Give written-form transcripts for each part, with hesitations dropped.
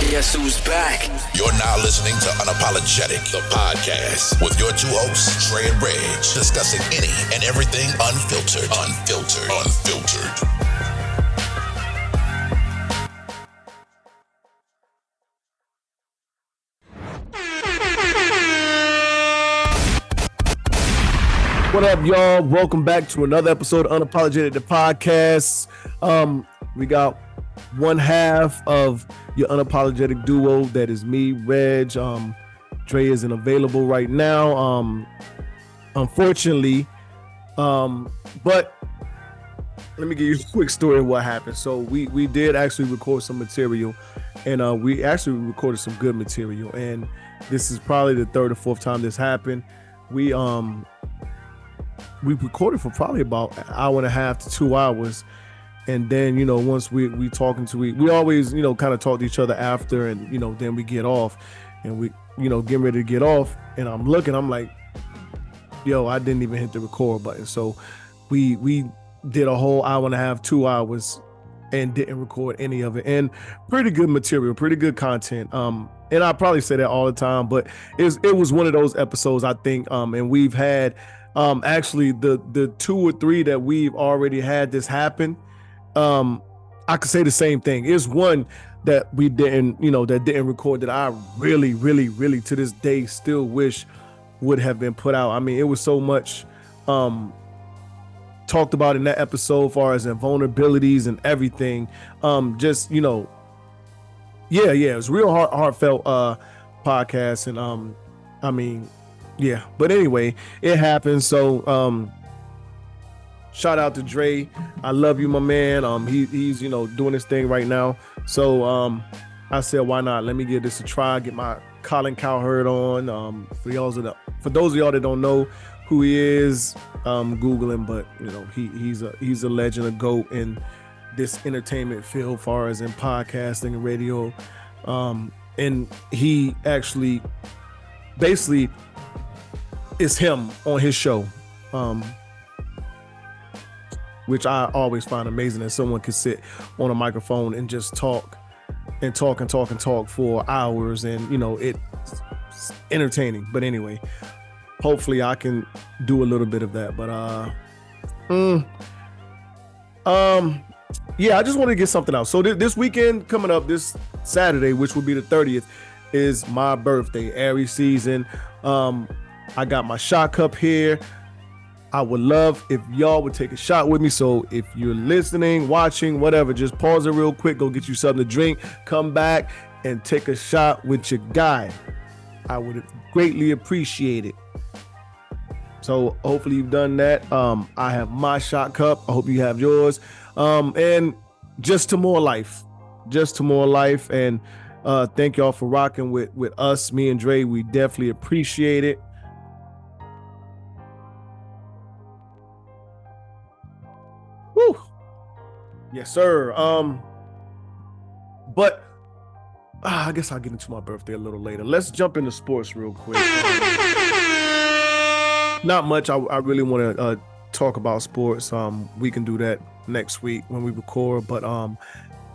Guess who's back? You're now listening to Unapologetic, the podcast, with your two hosts, Trey and Reg, discussing any and everything unfiltered. What up, y'all? Welcome back to another episode of Unapologetic, the podcast. We got one half of your unapologetic duo. That is me, Reg. Dre isn't available right now, unfortunately. But let me give you a quick story of what happened. So we did actually record some material, and we actually recorded some good material. And this is probably the third or fourth time this happened. We recorded for probably about an hour and a half to 2 hours. And then, once we always, kind of talk to each other after, and, then we get off, and we, getting ready to get off, and I'm like, yo, I didn't even hit the record button. So we did a whole hour and a half, 2 hours, and didn't record any of it. And pretty good material, pretty good content. And I probably say that all the time, but it was one of those episodes, I think, and we've had, actually the 2 or 3 that we've already had this happen. I could say the same thing. It's one that we didn't record that I really, really, really to this day still wish would have been put out. I mean, it was so much talked about in that episode, as far as vulnerabilities and everything. It was real heartfelt podcast, and but anyway, it happened. So shout out to Dre. I love you, my man. He's doing his thing right now. So I said, why not? Let me give this a try. Get my Colin Cowherd on. For those of y'all that don't know who he is, Google him. But he's a legend, a GOAT in this entertainment field, as far as in podcasting and radio. And he actually, basically, it's him on his show. Which I always find amazing, that someone can sit on a microphone and just talk for hours, and it's entertaining. But anyway, hopefully I can do a little bit of that. But I just want to get something out. So this weekend coming up, this Saturday, which will be the 30th, is my birthday. Aries season. I got my shot cup here. I would love if y'all would take a shot with me. So if you're listening, watching, whatever, just pause it real quick, go get you something to drink, come back and take a shot with your guy. I would greatly appreciate it. So hopefully you've done that. I have my shot cup. I hope you have yours. And just to more life. And thank y'all for rocking with us, me and Dre. We definitely appreciate it. Woo. Yes, sir. But I guess I'll get into my birthday a little later. Let's jump into sports real quick. Not much. I really want to talk about sports. We can do that next week when we record. But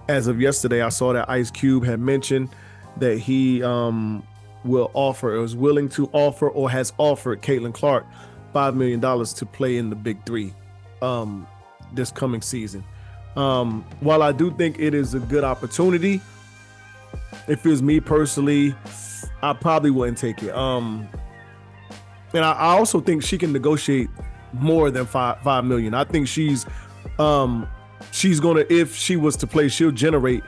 as of yesterday, I saw that Ice Cube had mentioned that he was willing to offer, or has offered, Caitlin Clark $5 million to play in the Big Three this coming season. While I do think it is a good opportunity, if it was me personally, I probably wouldn't take it. And I also think she can negotiate more than $5 million. I think she's gonna, if she was to play, she'll generate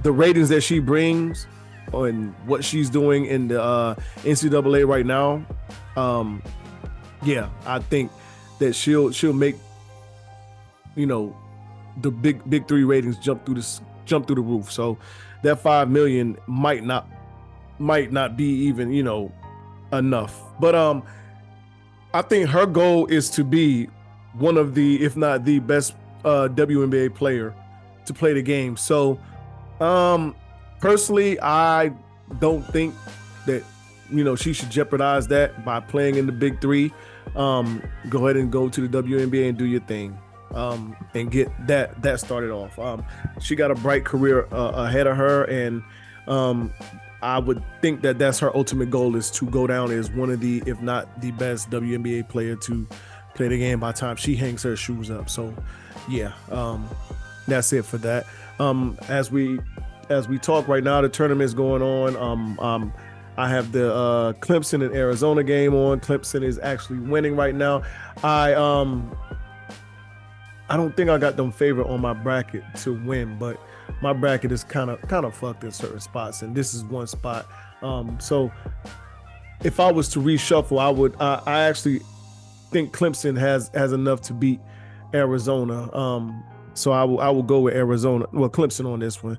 the ratings that she brings and what she's doing in the NCAA right now. I think that she'll make the big three ratings jump through the roof. So that $5 million might not be even enough. But I think her goal is to be one of the, if not the best WNBA player to play the game. So personally, I don't think that she should jeopardize that by playing in the Big Three. Go ahead and go to the WNBA and do your thing. And get that started off. She got a bright career ahead of her, and I would think that that's her ultimate goal, is to go down as one of the, if not the best WNBA player to play the game by the time she hangs her shoes up. So yeah, that's it for that. As we talk right now, the tournament's going on. I have the Clemson and Arizona game on. Clemson is actually winning right now. I don't think I got them favorite on my bracket to win, but my bracket is kind of fucked in certain spots, and this is one spot. So if I was to reshuffle, I actually think Clemson has enough to beat Arizona. So I will go with Arizona. Well, Clemson on this one.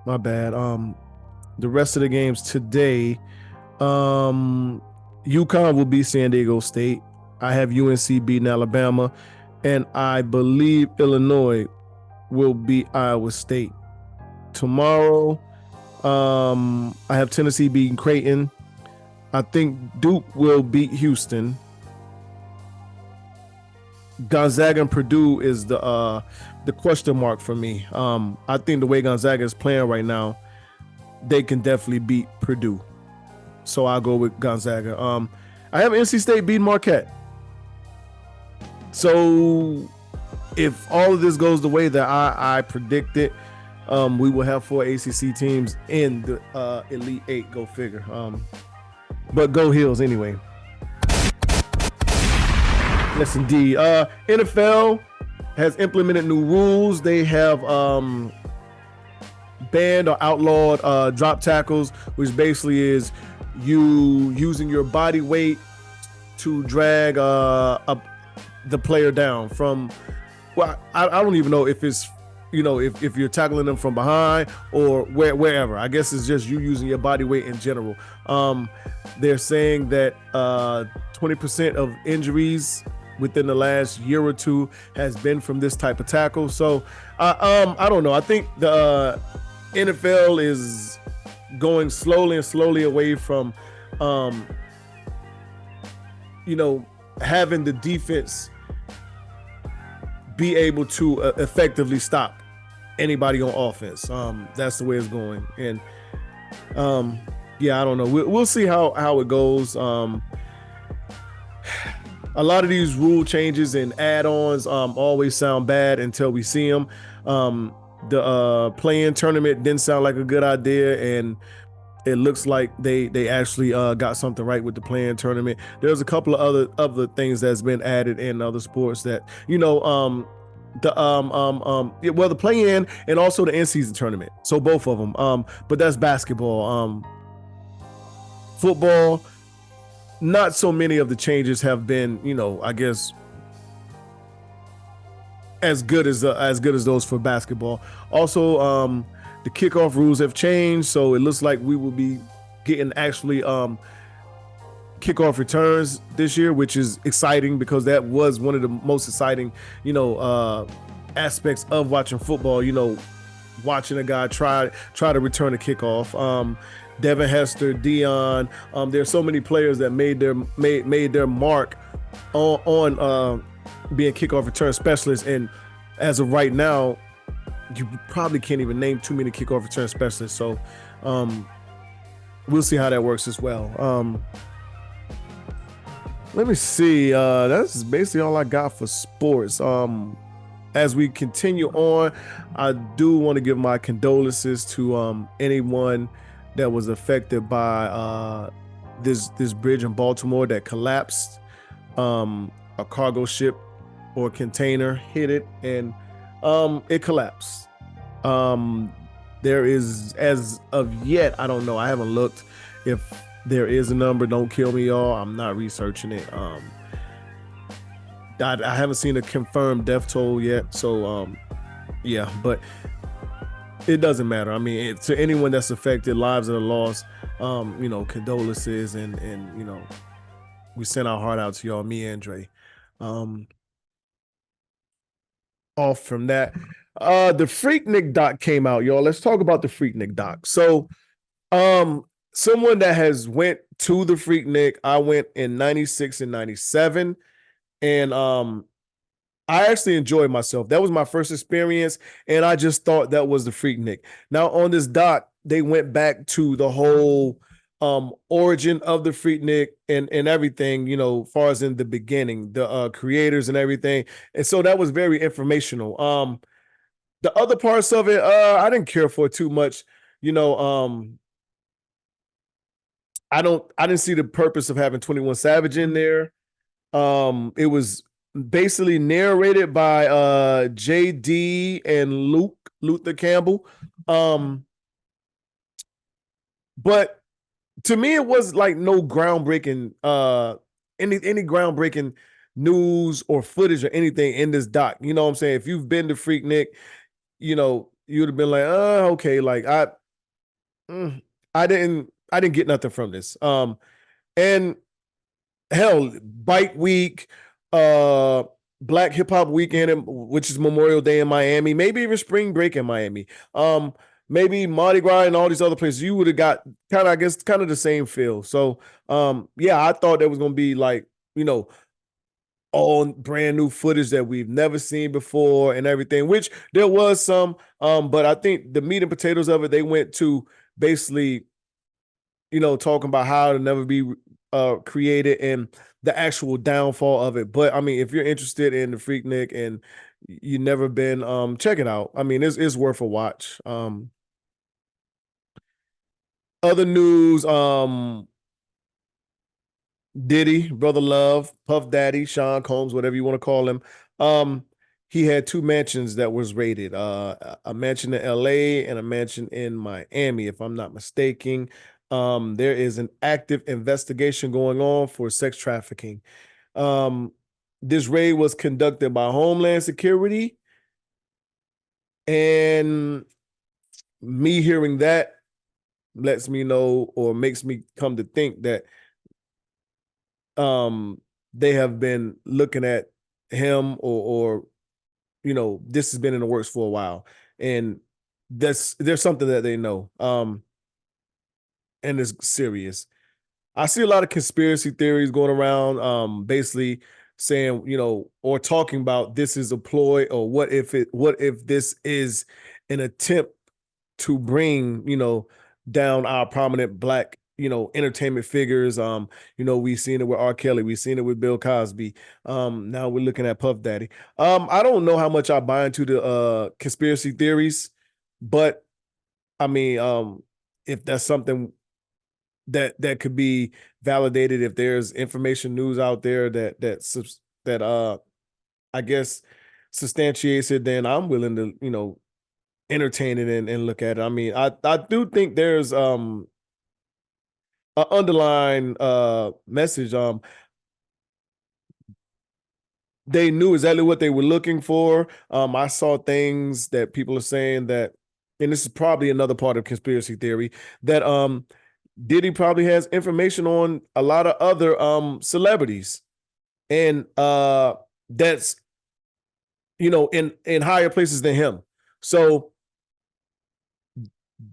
My bad. The rest of the games today, UConn will beat San Diego State. I have UNC beating Alabama, and I believe Illinois will beat Iowa State. Tomorrow, I have Tennessee beating Creighton. I think Duke will beat Houston. Gonzaga and Purdue is the question mark for me. I think the way Gonzaga is playing right now, they can definitely beat Purdue. So I'll go with Gonzaga. I have NC State beating Marquette. So if all of this goes the way that I predicted, we will have 4 ACC teams in the Elite Eight. Go figure. But go Heels anyway. Yes, indeed. NFL has implemented new rules. They have banned or outlawed drop tackles, which basically is you using your body weight to drag the player down from. Well, I don't even know if it's, if you're tackling them from behind or wherever. I guess it's just you using your body weight in general. They're saying that 20% of injuries within the last year or two has been from this type of tackle. So I don't know. I think the NFL is going slowly away from having the defense be able to effectively stop anybody on offense. That's the way it's going. And I don't know. We'll see how it goes. A lot of these rule changes and add-ons always sound bad until we see them. The play-in tournament didn't sound like a good idea, and it looks like they actually got something right with the play-in tournament. There's a couple of other things that's been added in other sports that the play-in and also the in-season tournament. So both of them. But that's basketball. Football, not so many of the changes have been, I guess, as good as those for basketball. Also, the kickoff rules have changed, so it looks like we will be getting actually kickoff returns this year, which is exciting because that was one of the most exciting, aspects of watching football. Watching a guy try to return a kickoff. Devin Hester, Dion. There's so many players that made their mark on being kickoff return specialists, and as of right now, you probably can't even name too many kickoff return specialists. So we'll see how that works as well. Let me see. That's basically all I got for sports. As we continue on, I do want to give my condolences to anyone that was affected by this bridge in Baltimore that collapsed. A cargo ship or container hit it, and it collapsed. There is, as of yet, I don't know. I haven't looked. If there is a number, don't kill me, y'all. I'm not researching it. I haven't seen a confirmed death toll yet. So, but it doesn't matter. I mean, to anyone that's affected, lives that are lost, condolences, and we send our heart out to y'all, me and Dre. Off from that, the Freaknik Doc came out, y'all. Let's talk about the Freaknik Doc. So, someone that has went to the Freaknik, I went in 96 and 97, and I I actually enjoyed myself. That was my first experience, and I just thought that was the Freaknik. Now on this doc, they went back to the whole origin of the Freaknik and everything, you know, far as in the beginning, the creators and everything. And so that was very informational. The other parts of it, I didn't care for too much. You know, I didn't see the purpose of having 21 Savage in there. It was basically narrated by JD and Luther Campbell. But to me, it was like no groundbreaking any groundbreaking news or footage or anything in this doc. You know what I'm saying? If you've been to Freaknik, you know, you'd have been like, okay, like I didn't get nothing from this. And hell, Bike Week, Black Hip Hop Weekend, which is Memorial Day in Miami, maybe even Spring Break in Miami, maybe Mardi Gras and all these other places, you would have got kind of, I guess, kind of the same feel. So, yeah, I thought that was gonna be like, you know, all brand new footage that we've never seen before and everything, which there was some, but I think the meat and potatoes of it, they went to basically, you know, talking about how to never be created and the actual downfall of it. But I mean, if you're interested in the Freaknik and you never been, check it out. I mean, it's worth a watch. Other news, Diddy, Brother Love, Puff Daddy, Sean Combs, whatever you want to call him. He had two mansions that was raided, a mansion in LA and a mansion in Miami, if I'm not mistaken. There is an active investigation going on for sex trafficking. This raid was conducted by Homeland Security, and me hearing that lets me know, or makes me come to think that they have been looking at him, or you know, this has been in the works for a while, and there's something that they know, and it's serious. I see a lot of conspiracy theories going around, basically saying, you know, or talking about this is a ploy, or what if this is an attempt to bring, you know, down our prominent Black, you know, entertainment figures. You know, we've seen it with R. Kelly, we've seen it with Bill Cosby. Now we're looking at Puff Daddy. I don't know how much I buy into the conspiracy theories, but I mean, if that's something that could be validated, if there's information, news out there that I guess substantiates it, then I'm willing to, you know, entertain it and look at it. I mean, I do think there's an underlying message. They knew exactly what they were looking for. I saw things that people are saying that, and this is probably another part of conspiracy theory, that Diddy probably has information on a lot of other celebrities, and that's, you know, in higher places than him. So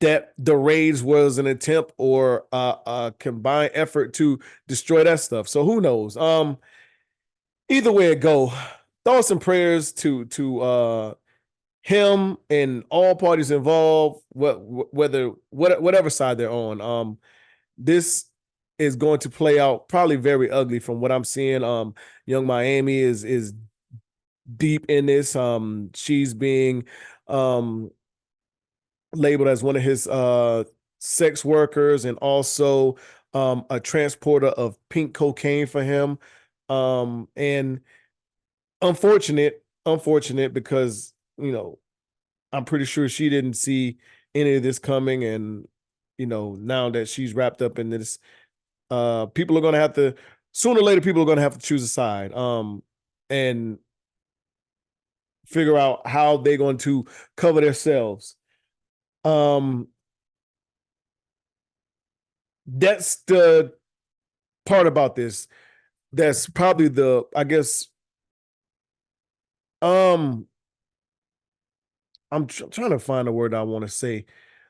that the raids was an attempt or a combined effort to destroy that stuff. So who knows? Either way it go, thoughts and prayers to him and all parties involved, whatever side they're on. This is going to play out probably very ugly from what I'm seeing. Young Miami is deep in this. She's being labeled as one of his sex workers, and also a transporter of pink cocaine for him. And unfortunate because, you know, I'm pretty sure she didn't see any of this coming. And, you know, now that she's wrapped up in this, people are going to have to, sooner or later, people are going to have to choose a side, and figure out how they're going to cover themselves. That's the part about this. That's probably the, I guess, I'm trying to find a word I want to say.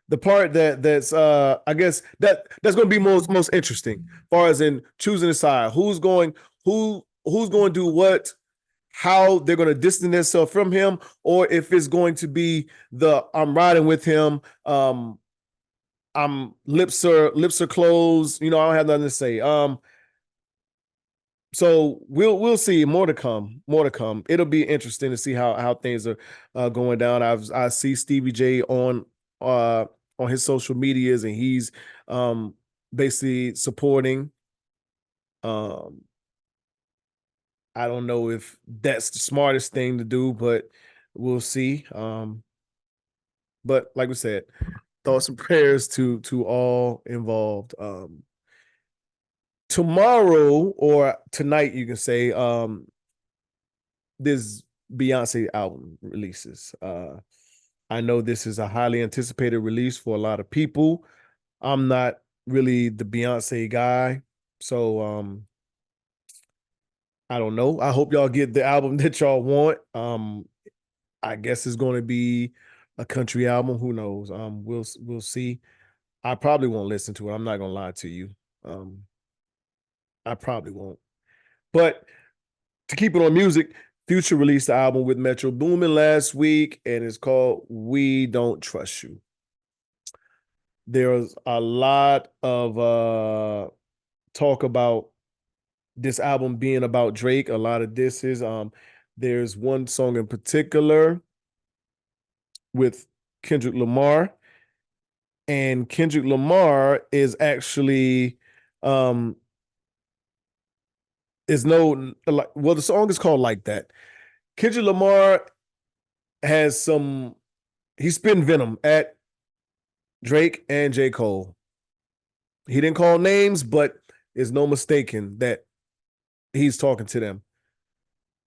The part that's I guess that's going to be most interesting, as far as in choosing a side. Who's going to do what? how they're going to distance themselves from him, or if it's going to be the I'm riding with him. I'm lips are closed. You know, I don't have nothing to say. So we'll see. More to come. More to come. It'll be interesting to see how things are going down. I see Stevie J on his social medias, and he's basically supporting. I don't know if that's the smartest thing to do, but we'll see. But like we said, thoughts and prayers to all involved. Tomorrow or tonight, you can say, this Beyonce album releases. I know this is a highly anticipated release for a lot of people. I'm not really the Beyonce guy, so I don't know. I hope y'all get the album that y'all want. I guess it's going to be a country album. Who knows? We'll see. I probably won't listen to it. I'm not gonna lie to you. Um, I probably won't. But to keep it on music, Future released the album with Metro Boomin last week, and it's called "We Don't Trust You." There's a lot of talk about this album being about Drake. A lot of disses. There's one song in particular with Kendrick Lamar, and Kendrick Lamar is actually is no like, well, the song is called Like That. Kendrick Lamar has some, he spit venom at Drake and J. Cole. He didn't call names, but there's no mistaking that he's talking to them.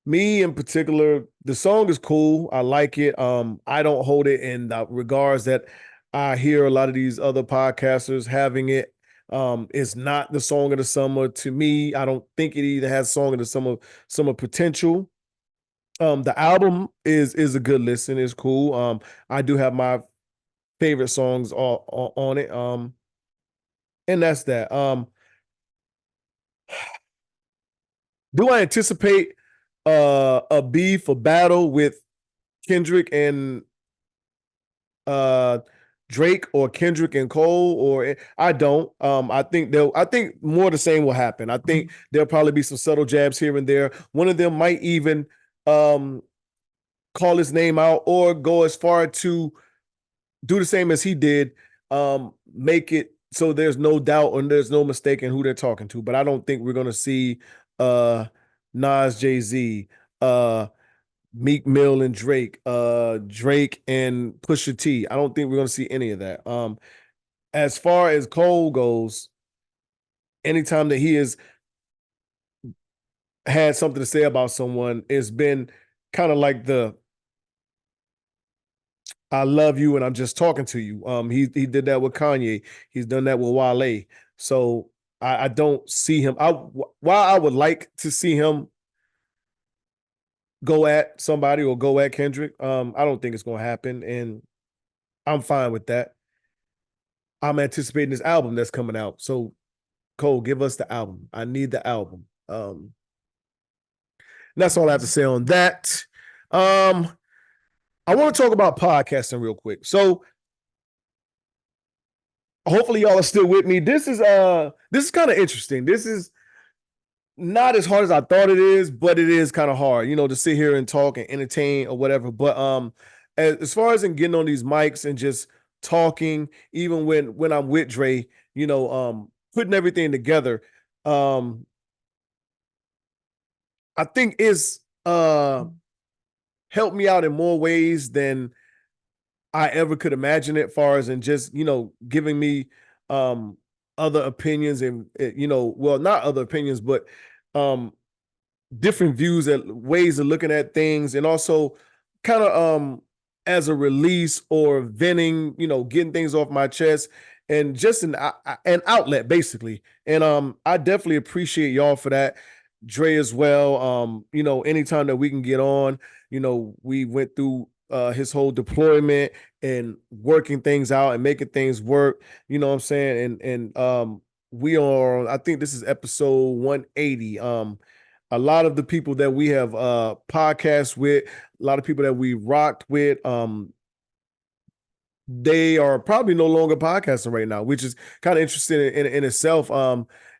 Me in particular, the song is cool. I like it. I don't hold it in the regards that I hear a lot of these other podcasters having it. It's not the song of the summer to me. I don't think it either has song of the summer potential. The album is a good listen. It's cool. I do have my favorite songs on it. And that's that. Do I anticipate a beef, a battle with Kendrick and uh Drake, or Kendrick and Cole? Or I don't. I think more of the same will happen. I think there'll probably be some subtle jabs here and there. One of them might even call his name out or go as far to do the same as he did, make it so there's no doubt and there's no mistaking who they're talking to. But I don't think we're gonna see Nas, Jay-Z, Meek Mill and Drake, Drake and Pusha T. I don't think we're gonna see any of that. As far as Cole goes, anytime that he has had something to say about someone, it's been kind of like the I love you and I'm just talking to you. He did that with Kanye. He's done that with Wale. So I don't see him. While I would like to see him go at somebody or go at Kendrick, I don't think it's gonna happen, and I'm fine with that. I'm anticipating this album that's coming out. So Cole, give us the album. I need the album. That's all I have to say on that. I want to talk about podcasting real quick. So hopefully y'all are still with me. This is kind of interesting. This is not as hard as I thought it is, but it is kind of hard, to sit here and talk and entertain or whatever. But as far as in getting on these mics and just talking, even when I'm with Dre, putting everything together, I think is helped me out in more ways than I ever could imagine it, far as in just, giving me other opinions and, well, not other opinions, but different views and ways of looking at things. And also kind of as a release or venting, getting things off my chest and just an outlet basically. And I definitely appreciate y'all for that. Dre as well. Anytime that we can get on, we went through his whole deployment and working things out and making things work. You know what I'm saying? And we are, I think this is episode 180. a lot of the people that we have podcasts with, a lot of people that we rocked with, they are probably no longer podcasting right now, which is kind of interesting in itself.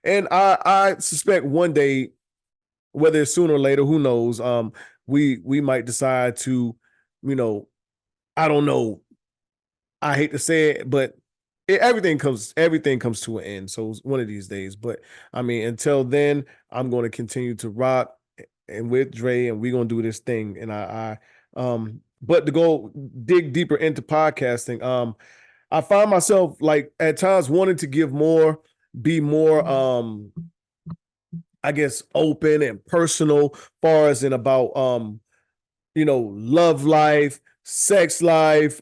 And I suspect one day, whether it's sooner or later, who knows, we might decide to, you know, I don't know, I hate to say it, but everything comes to an end. So one of these days. But I mean, until then, I'm going to continue to rock and with Dre, and we're gonna do this thing. And but to go dig deeper into podcasting, I find myself like at times wanting to give more, be more, I guess, open and personal, far as in about love life, sex life,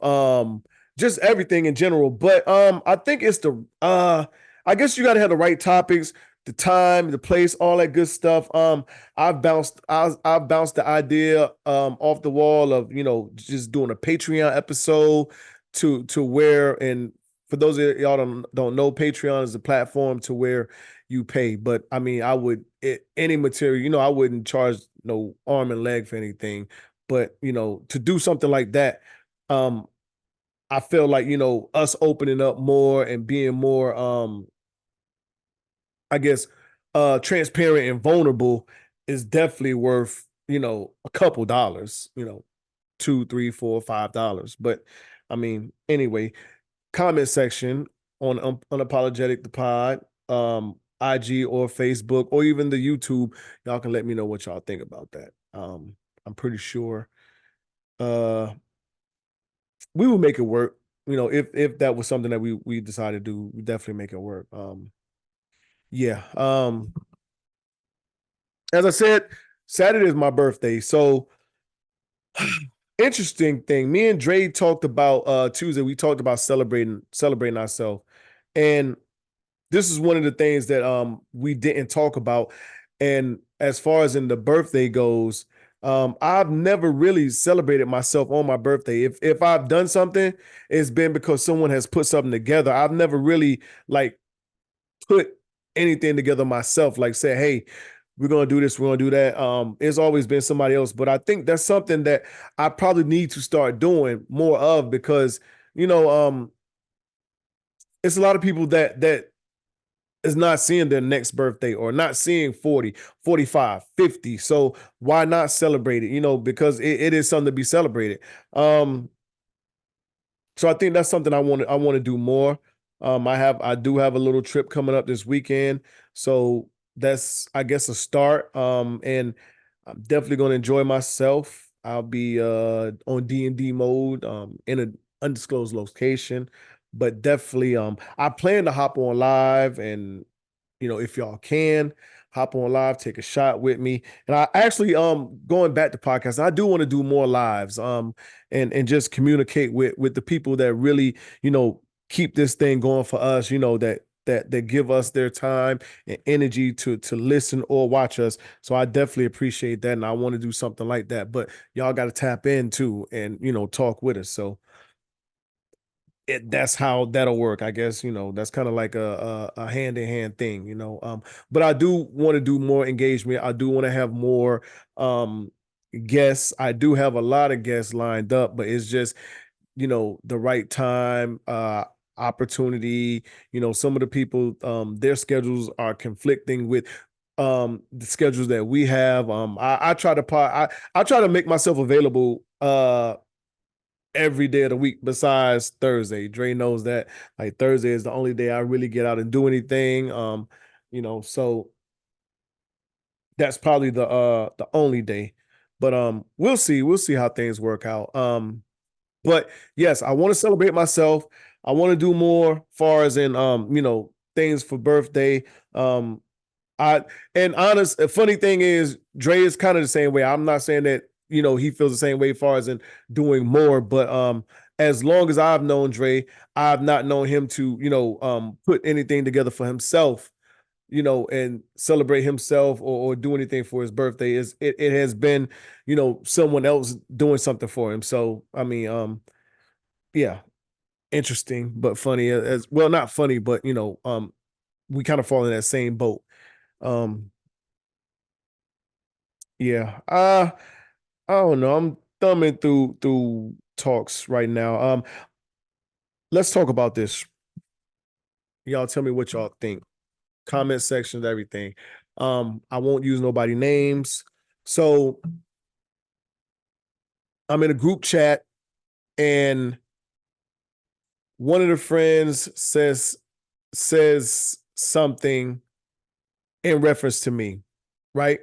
just everything in general. But I think it's I guess you gotta have the right topics, the time, the place, all that good stuff. I've bounced the idea off the wall of, just doing a Patreon episode to where, and for those of y'all don't know, Patreon is a platform to where you pay. But I mean, any material, I wouldn't charge no arm and leg for anything. But to do something like that, I feel like us opening up more and being more, I guess, transparent and vulnerable is definitely worth a couple dollars, two, three, four, $5. But I mean, anyway, comment section on Unapologetic the Pod, IG or Facebook or even the YouTube. Y'all can let me know what y'all think about that. I'm pretty sure we will make it work. If that was something that we decided to do, we definitely make it work. Yeah. As I said, Saturday is my birthday. So interesting thing. Me and Dre talked about Tuesday. We talked about celebrating ourselves. And this is one of the things that we didn't talk about. And as far as in the birthday goes, I've never really celebrated myself on my birthday. If I've done something, it's been because someone has put something together. I've never really like put anything together myself, like say, hey, we're gonna do this, we're gonna do that. It's always been somebody else. But I think that's something that I probably need to start doing more of, because it's a lot of people that is not seeing their next birthday or not seeing 40, 45, 50. So why not celebrate it? Because it is something to be celebrated. So I think that's something I want to do more. I do have a little trip coming up this weekend. So that's, I guess, a start. And I'm definitely going to enjoy myself. I'll be on D&D mode in an undisclosed location, but definitely I plan to hop on live, and if y'all can hop on live, take a shot with me. And I actually going back to podcasts, I do want to do more lives and just communicate with the people that really, keep this thing going for us, that give us their time and energy to listen or watch us. So I definitely appreciate that, and I want to do something like that. But y'all got to tap in too and talk with us. So that's how that'll work, I guess. That's kind of like a hand-in-hand thing. But I do want to do more engagement. I do want to have more guests. I do have a lot of guests lined up, but it's just the right time, opportunity. Some of the people, their schedules are conflicting with the schedules that we have. I try to I try to make myself available every day of the week besides Thursday. Dre knows that, like, Thursday is the only day I really get out and do anything. So that's probably the only day. But we'll see. We'll see how things work out. But yes, I want to celebrate myself. I want to do more far as in things for birthday. I and honest, a funny thing is, Dre is kind of the same way. I'm not saying that he feels the same way as far as in doing more, but as long as I've known Dre, I've not known him to put anything together for himself, and celebrate himself or do anything for his birthday. It has been someone else doing something for him. So I mean, yeah, interesting but funny as well. Not funny, but we kind of fall in that same boat. Um, Yeah. I don't know. I'm thumbing through talks right now. Let's talk about this. Y'all tell me what y'all think. Comment sections, everything. I won't use nobody names. So I'm in a group chat and one of the friends says something in reference to me, right?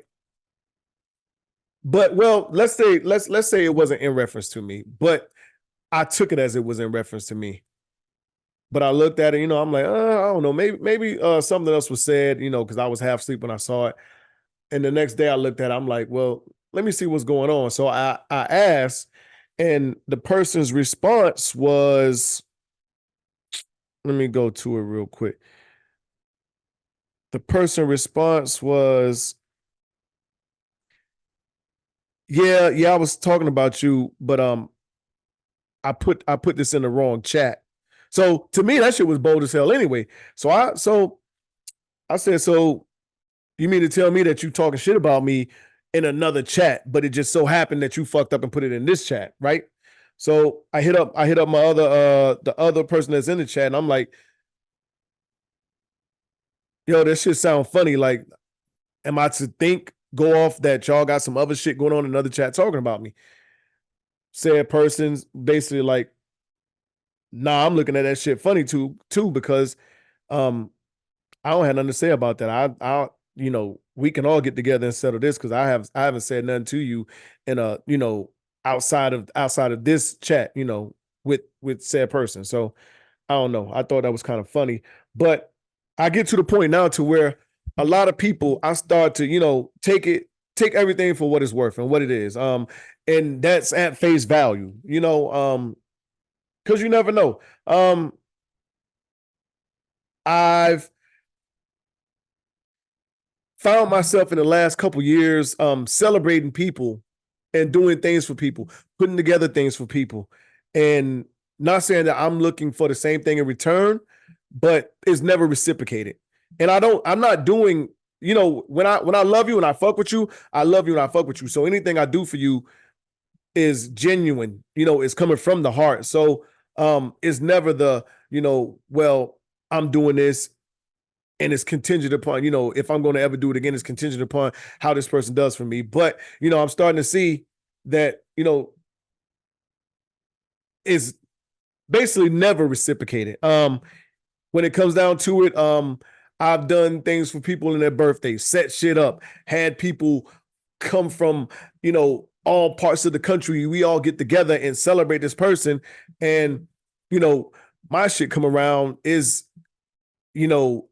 But well, let's say it wasn't in reference to me, but I took it as it was in reference to me. But I looked at it, I'm like, I don't know, maybe something else was said, because I was half asleep when I saw it. And the next day I looked at it, I'm like, well, let me see what's going on. So I asked, and the person's response was, let me go to it real quick. The person response was, yeah, I was talking about you, but I put this in the wrong chat. So to me, that shit was bold as hell anyway. So I said, so you mean to tell me that you talking shit about me in another chat, but it just so happened that you fucked up and put it in this chat, right? So I hit up my the other person that's in the chat, and I'm like, yo, this shit sound funny. Like, am I to go off that y'all got some other shit going on in another chat talking about me? Said person's basically like, nah, I'm looking at that shit funny too, because um I don't have nothing to say about that. We can all get together and settle this because I haven't said nothing to you in a, outside of this chat, with said person. So I don't know. I thought that was kind of funny, but I get to the point now to where a lot of people I start to, take everything for what it's worth and what it is. And that's at face value, because you never know. I've found myself in the last couple years celebrating people and doing things for people, putting together things for people, and not saying that I'm looking for the same thing in return, but it's never reciprocated. And I'm not doing, when I love you and I fuck with you, I love you and I fuck with you. So anything I do for you is genuine, it's coming from the heart. So it's never the, well, I'm doing this and it's contingent upon, if I'm going to ever do it again, it's contingent upon how this person does for me. But, I'm starting to see that, is basically never reciprocated. When it comes down to it, I've done things for people in their birthdays, set shit up, had people come from, all parts of the country. We all get together and celebrate this person. And, my shit come around is, you know,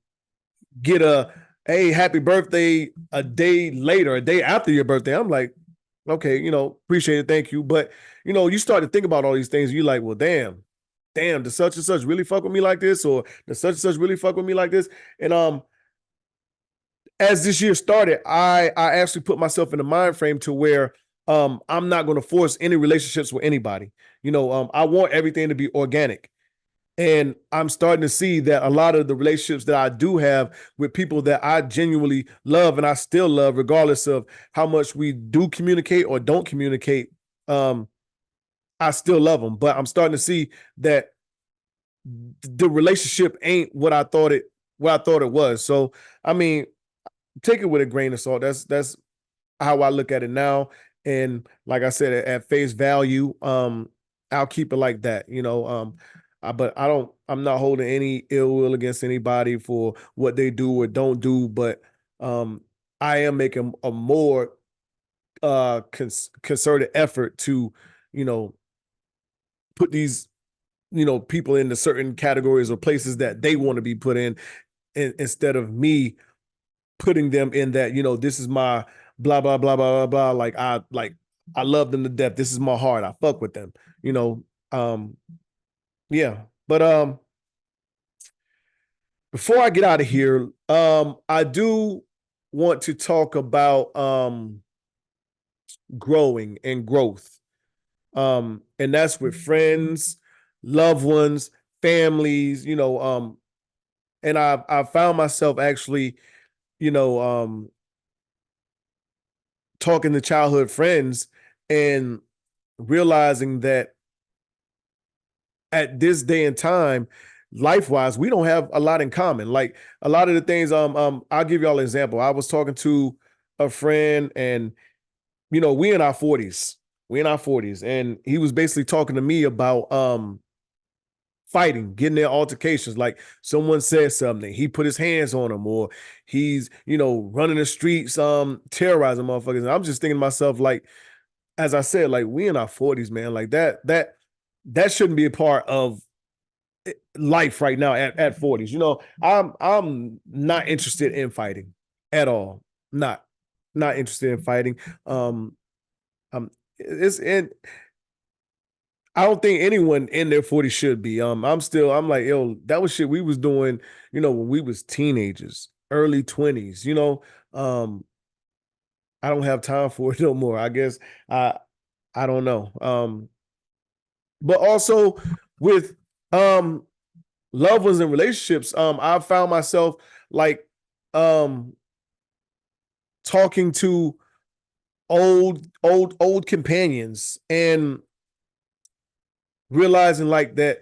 get a hey, happy birthday a day later, a day after your birthday. I'm like, okay, appreciate it, thank you. But you start to think about all these things, you're like, well, damn, does such and such really fuck with me like this? Or does such and such really fuck with me like this? And as this year started, I actually put myself in a mind frame to where I'm not going to force any relationships with anybody. I want everything to be organic. And I'm starting to see that a lot of the relationships that I do have with people that I genuinely love and I still love, regardless of how much we do communicate or don't communicate, I still love them. But I'm starting to see that the relationship ain't what I thought it was. So, I mean, take it with a grain of salt. That's how I look at it now. And like I said, at face value, I'll keep it like that, but I'm not holding any ill will against anybody for what they do or don't do, but I am making a more concerted effort to, you know, put these, people into certain categories or places that they want to be put instead of me putting them in that, this is my blah blah blah blah blah blah. I love them to death. This is my heart. I fuck with them. Um, yeah. But before I get out of here, I do want to talk about growing and growth. And that's with friends, loved ones, families, and I found myself actually, you know, talking to childhood friends and realizing that at this day and time, life-wise, we don't have a lot in common. Like a lot of the things, I'll give y'all an example. I was talking to a friend, and we in our 40s. We in our 40s. And he was basically talking to me about fighting, getting their altercations. Like someone said something, he put his hands on them, or he's, running the streets, terrorizing motherfuckers. And I'm just thinking to myself, like, as I said, like we in our 40s, man. Like that shouldn't be a part of life right now at 40s. I'm not interested in fighting at all. Not interested in fighting. It's in I don't think anyone in their 40s should be. I'm like, yo, that was shit we was doing, when we was teenagers, early 20s. I don't have time for it no more. I guess I don't know. But also with loved ones and relationships, I found myself like talking to old companions and realizing like that,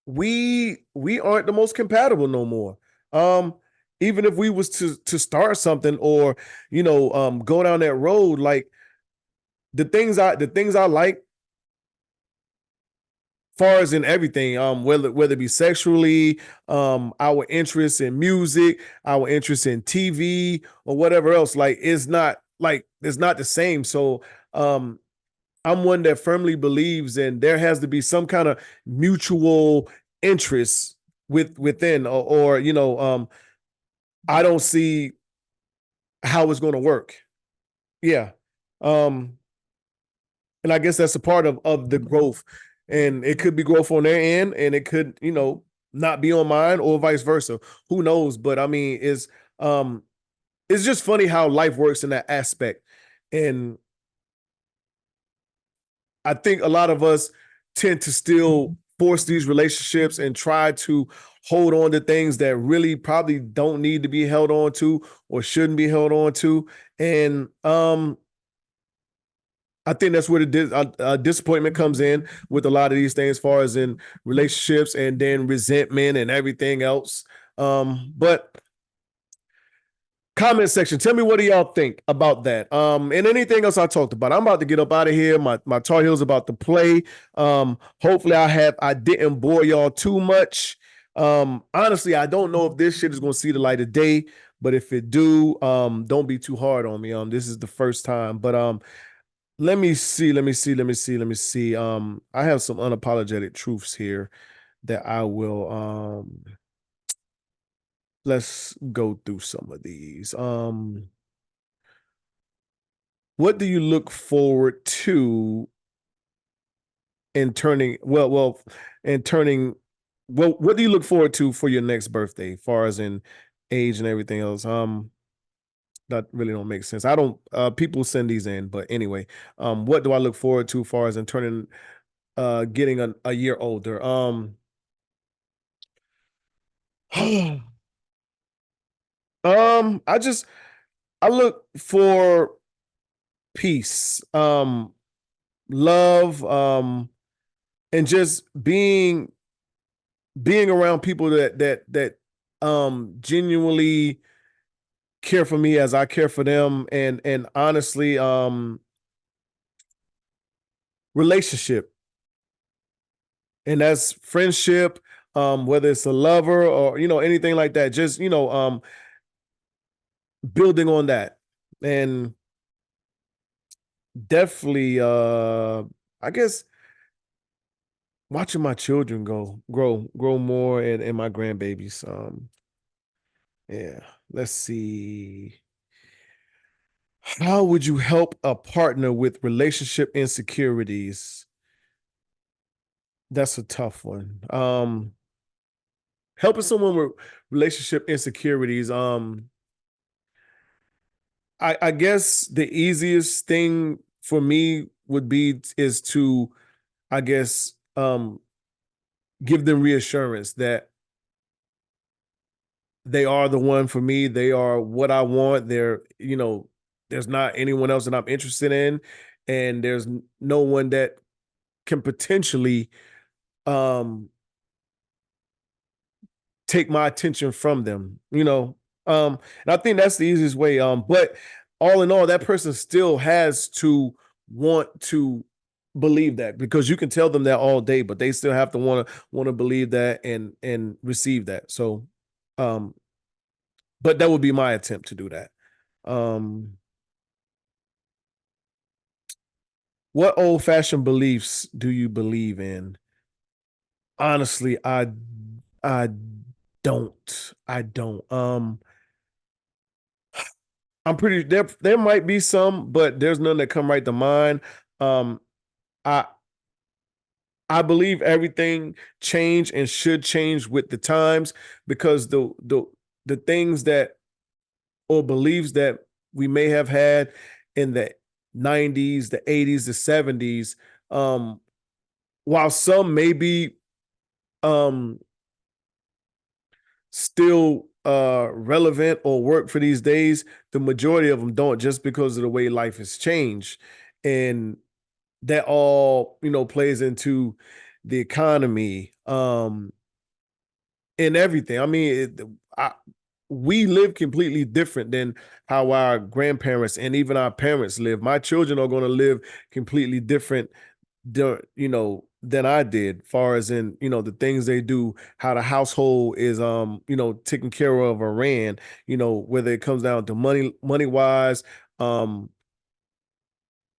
we aren't the most compatible no more. Even if we was to start something, or go down that road, like the things I like, far as in everything, whether it be sexually, our interest in music, our interest in TV, or whatever else, like it's not the same. So I'm one that firmly believes in there has to be some kind of mutual interest within, or I don't see how it's going to work. Yeah. Um, and I guess that's a part of the growth. And it could be growth on their end, and it could, not be on mine, or vice versa. Who knows? But I mean, it's just funny how life works in that aspect. And I think a lot of us tend to still force these relationships and try to hold on to things that really probably don't need to be held on to, or shouldn't be held on to. And I think that's where the disappointment comes in with a lot of these things, as far as in relationships, and then resentment and everything else. But comment section, tell me, what do y'all think about that? And anything else I talked about. I'm about to get up out of here. My Tar Heels about to play. Hopefully I didn't bore y'all too much. Honestly, I don't know if this shit is gonna see the light of day, but if it do, don't be too hard on me. This is the first time. But let me see. I have some unapologetic truths here that I will let's go through some of these. What do you look forward to in turning what do you look forward to for your next birthday, far as in age and everything else? That really don't make sense. I don't people send these in, but anyway, what do I look forward to, far as in turning getting a year older? I just I look for peace, love, and just being around people that genuinely care for me as I care for them, and honestly, relationship, and that's friendship, whether it's a lover, or anything like that. Just building on that, and definitely, I guess watching my children grow more, and my grandbabies. Yeah. Let's see. How would you help a partner with relationship insecurities? That's a tough one. Helping someone with relationship insecurities. I guess the easiest thing for me would be is to, I guess, give them reassurance that they are the one for me. They are what I want. They're, there's not anyone else that I'm interested in, and there's no one that can potentially take my attention from them, and I think that's the easiest way. But all in all, that person still has to want to believe that, because you can tell them that all day, but they still have to want to believe that and receive that. So, but that would be my attempt to do that. What old-fashioned beliefs do you believe in? Honestly, I don't. I don't. I'm pretty there might be some, but there's none that come right to mind. Um, I I believe everything change and should change with the times, because the things that, or beliefs that we may have had in the 90s, the 80s, the 70s, while some may be um still relevant or work for these days, the majority of them don't, just because of the way life has changed. And that all, plays into the economy, and everything. I mean, we live completely different than how our grandparents and even our parents live. My children are going to live completely different, than I did, far as in, the things they do, how the household is, taken care of or ran, whether it comes down to money wise,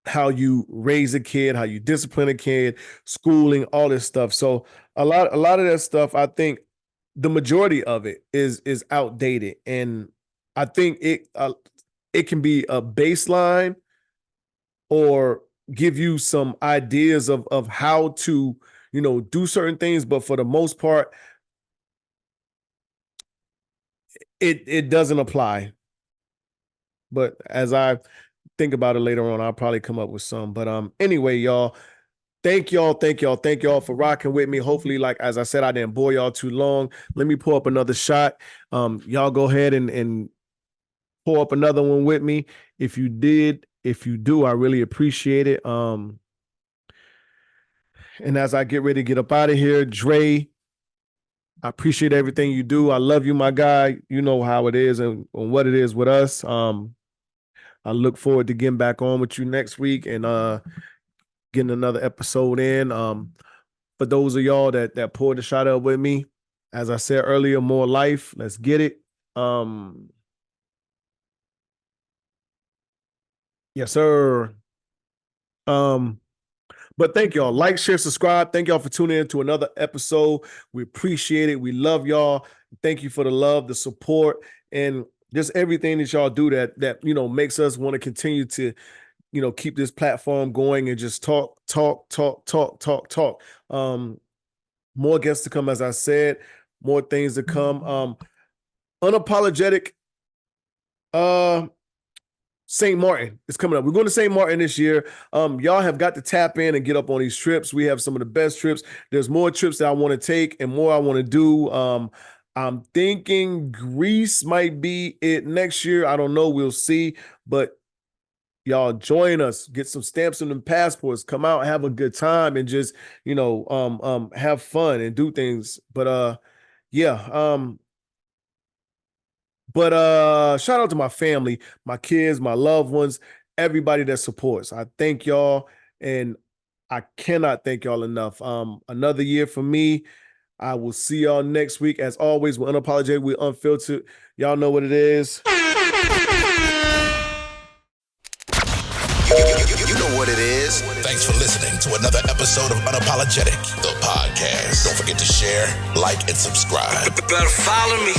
how you raise a kid, how you discipline a kid, schooling, all this stuff. So a lot of that stuff, I think the majority of it is outdated, and I think it can be a baseline, or give you some ideas of how to, do certain things. But for the most part, it doesn't apply. But as I think about it later on, I'll probably come up with some. But anyway, y'all, thank y'all for rocking with me. Hopefully, like as I said, I didn't bore y'all too long. Let me pour up another shot. Y'all go ahead and pour up another one with me. If you do, I really appreciate it. And as I get ready to get up out of here, Dre, I appreciate everything you do. I love you, my guy. You know how it is and what it is with us. I look forward to getting back on with you next week and getting another episode in. For those of y'all that poured the shot up with me, as I said earlier, more life. Let's get it. Yes, sir. But thank y'all. Like, share, subscribe. Thank y'all for tuning in to another episode. We appreciate it. We love y'all. Thank you for the love, the support, and just everything that y'all do that makes us want to continue to keep this platform going and just talk. More guests to come, as I said, more things to come. Unapologetic St. Martin is coming up. We're going to St. Martin this year. Y'all have got to tap in and get up on these trips. We have some of the best trips. There's more trips that I want to take and more I want to do. I'm thinking Greece might be it next year. I don't know. We'll see. But y'all join us. Get some stamps and passports. Come out, have a good time, and just have fun and do things. But yeah. But shout out to my family, my kids, my loved ones, everybody that supports. I thank y'all, and I cannot thank y'all enough. Another year for me. I will see y'all next week. As always, we're unapologetic, we're unfiltered. Y'all know what it is. You know what it is. Thanks for listening to another episode of Unapologetic, the podcast. Don't forget to share, like, and subscribe. Better follow me.